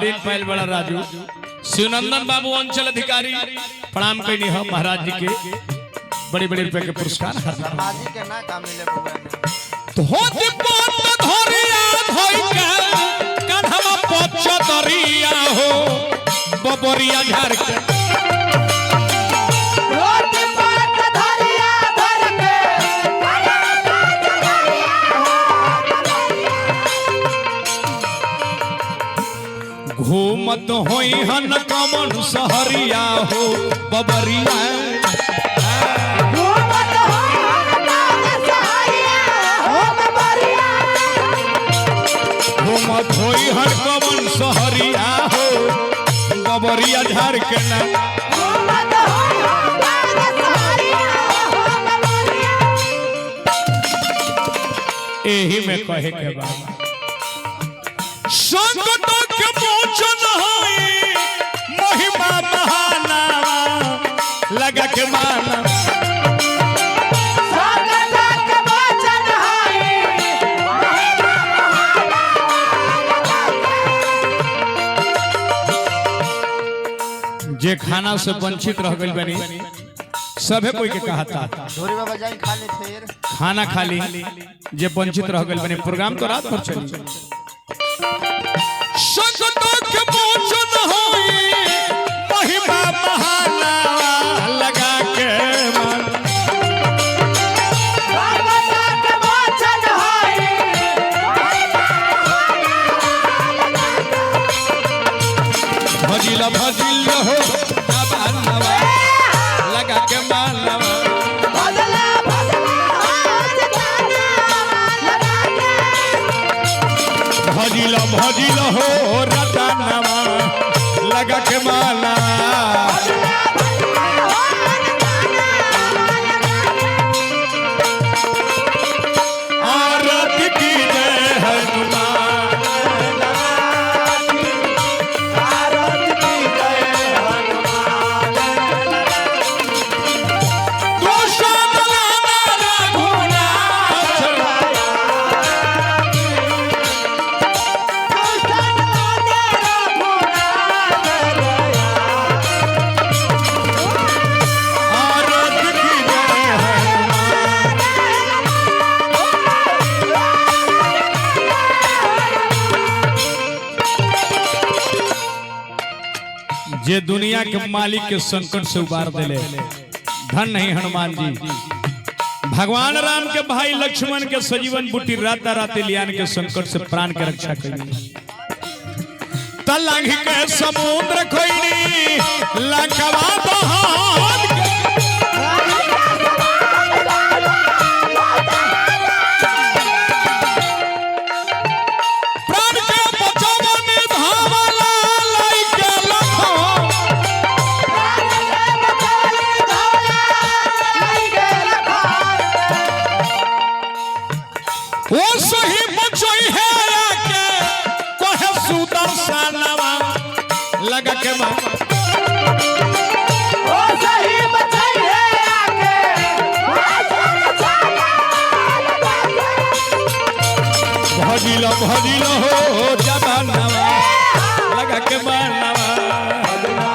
दिन पहल बड़ा राजू शिवनंदन बाबू अंचल अधिकारी प्रणाम कैनी हो महाराज जी के बड़े बड़े रुपए के पुरस्कार समाजी के ना काम मिले बुआ ने तो होती पोत धरिया धोई के कान्हवा पोछ दरिया हो बबरिया झाड़ के रोटी पात धरिया धर के घूमत होई हन कमन सहरिया हो बबरिया घूमत होई हन सहरिया हो बबरिया घूमत होई हन कमन सहरिया हो बबरिया झाड़ के ना घूमत होई हन सहरिया हो बबरिया एही में कहे के बा संकटों के मोचन होई महिमा महानावा लगा के माना स्वागत के वचन है जे खाना से वंचित रह गइल बनी सभे कोई के कहा था धोरी बाबा जाई खाली फिर खाना खाली जे वंचित रह गइल बनी प्रोग्राम तो रात भर चली संकटों के मोचन होई महिमा महानावा लगा के माना स्वागत के वचन भजिला भजिल हो बानवा लगा के मानवा बदला बदला हाथ जाना लगा के भजिला हो रतनवा लगा के मानवा आरती की जय हनुमान दोषन लाना रघुनाथ आरती की जय हनुमान जे दुनिया के मालिक के संकट से उबार दिले धन नहीं हनुमान जी भगवान राम के भाई लक्ष्मण के सजीवन बुटी रात रात लियान के संकट से प्राण के रक्षा करी तलांघ के समुद्र खोइनी लंकवा दहान के प्राण के बचावन धावला लाई के लखो वो सही बचोई है आके कहे सुदर्शनवा लगा के मार भजिला हो जवानवा लगा के मारनवा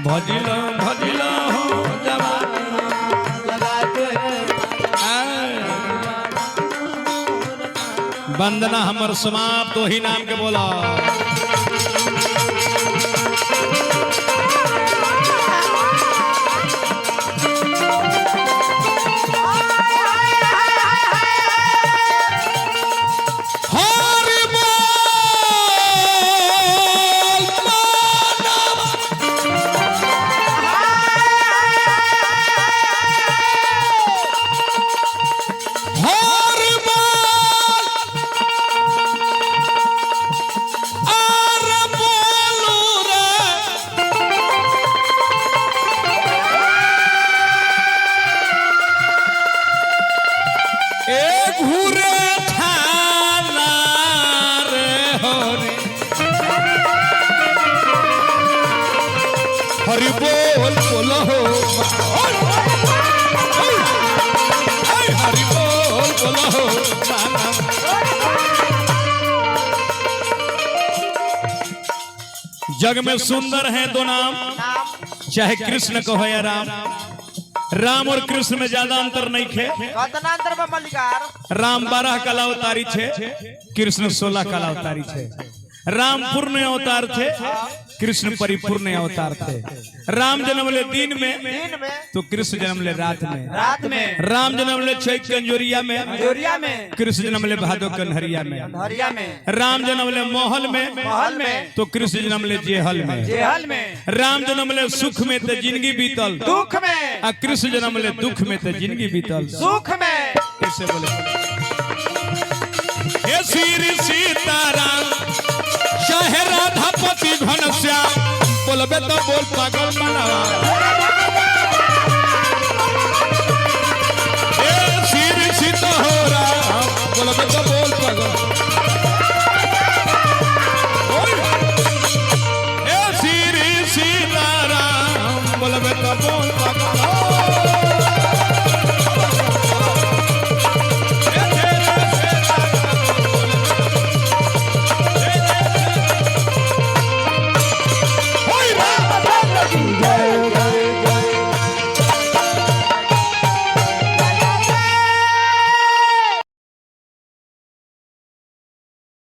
भजिला हो जवानवा वंदना हमर समाप्त वही नाम के बोला हरि बोल मानव हरि बोल अरे बोलू रे ए घूरे थाना रे हरि हरि बोल बोलो हरि बोल बोलो मानव जग में सुंदर हैं दो नाम, चाहे कृष्ण कहो या राम। राम और कृष्ण में ज्यादा अंतर नहीं थे। कतना अंतर बा मल्लिकार? राम 12 कला अवतारी थे, कृष्ण 16 कला अवतारी थे। राम पूर्ण अवतार थे, कृष्ण परिपूर्ण अवतार थे। राम जन्म ले दिन में तो कृष्ण जन्म ले रात में। राम जन्म ले चैत कंजोरिया में, कृष्ण जन्म ले भादो कन्हरिया में। राम जन्म ले महल में तो कृष्ण जन्म ले जेहल में। राम जन्म ले सुख में तो जिंदगी बीतल दुख में, और कृष्ण जन्म ले दुख में तो जिंदगी बीतल सुख में। कैसे बोले हे श्री सीताराम चाहे राधापति घनश्याम, बोलबे तो बोल पागल मनावा। हे श्री सीता हो राम, बोलबे तो बोल पागल।